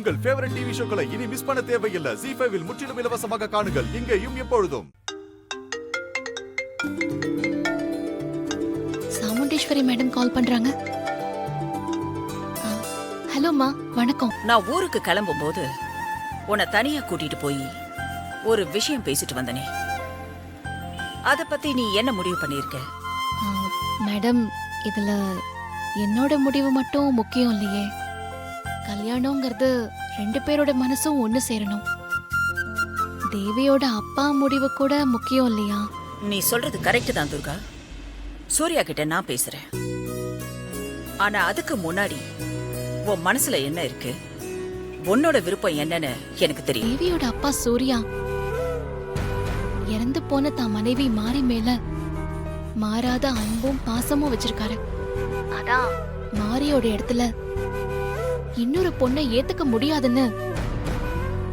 உங்கள் favourite TV ஷோக்களை இனி miss பண்ண தேவையில்லை. ZEE5 இல் முற்றிலும் இலவசமாக காணுங்கள். இங்கேயும் எப்பொழுதும். சாமுண்டேஸ்வரி மேடம் கால் பண்றாங்க. ஹலோமா, வணக்கம். நான் ஊருக்கு கிளம்பும் போது உன்னை தனியா கூட்டிட்டு போய் ஒரு விஷயம் பேசிட்டு வந்தனே, அத பத்தி நீ என்ன முடிவு பண்ணிருக்க? மேடம், இதுல என்னோட முடிவு மட்டும் முக்கியம் இல்லையே. கல்யாணங்கிறது 2 பேரோட மனசும் ஒண்ணு சேரணும். தேவியோட அப்பா முடிவு கூட முக்கியம் இல்லையா? நீ சொல்றது கரெக்ட் தான் துர்கா. சூர்யா கிட்ட நான் பேசுறேன். ஆனா அதுக்கு முன்னாடி உன் மனசுல என்ன இருக்கு, உன்னோட விருப்பம் என்னன்னு எனக்கு தெரியும். தேவியோட அப்பா சூர்யா இறந்து போன தான் மனைவி மாறி மேல மாறாத அன்பும் பாசமும் வச்சிருக்காரு. அதான் மாரியோட இடத்துல இன்னொரு பொண்ணை ஏத்துக்க முடியாதுன்னு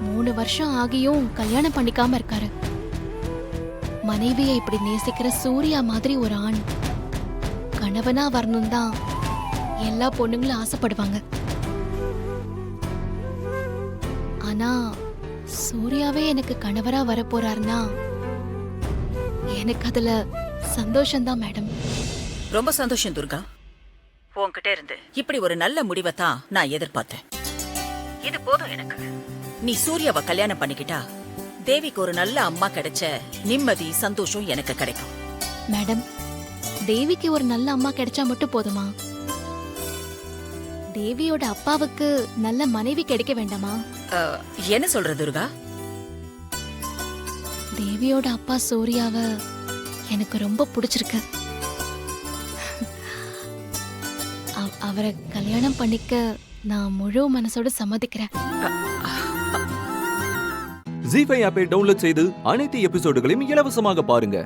3 வருஷம் ஆகியும் கல்யாணம் பண்ணிக்காம இருக்காரு. மனைவியை இப்படி நேசிக்கிற சூர்யா மாதிரி ஒரு ஆண் கணவனா வரணும் தான் எல்லா பொண்ணுங்களும் ஆசைப்படுவாங்க. ஆனா சூர்யாவே எனக்கு கணவரா வரப்போறாருன்னா எனக்கு அதுல சந்தோஷம்தான் மேடம். ரொம்ப சந்தோஷம் துர்கா. உன்கிட்ட இருந்து இப்படி ஒரு நல்ல முடிவை தான் நான் எதிர்பார்த்தேன். இது போதும் எனக்கு. நீ சூர்யாவை கல்யாணம் பண்ணிக்கிட்டா தேவிக்கு ஒரு நல்ல அம்மா கிடைச்ச நிம்மதி சந்தோஷம் எனக்கு கிடைக்கும். மேடம், தேவிக்கு ஒரு நல்ல அம்மா கிடைச்சா மட்டும் போதுமா? தேவியோட அப்பாவுக்கு நல்ல மனைவி கிடைக்க வேண்டாமா? என்ன சொல்ற துர்கா? தேவியோட அப்பா சூர்யாவை எனக்கு ரொம்ப பிடிச்சிருக்கு. அவரை கல்யாணம் பண்ணிக்க நான் முழு மனசோட சம்மதிக்கிறேன். ZEE5 ஆப்பை டவுன்லோட் செய்து அனைத்து எபிசோடுகளையும் இலவசமாக பாருங்க.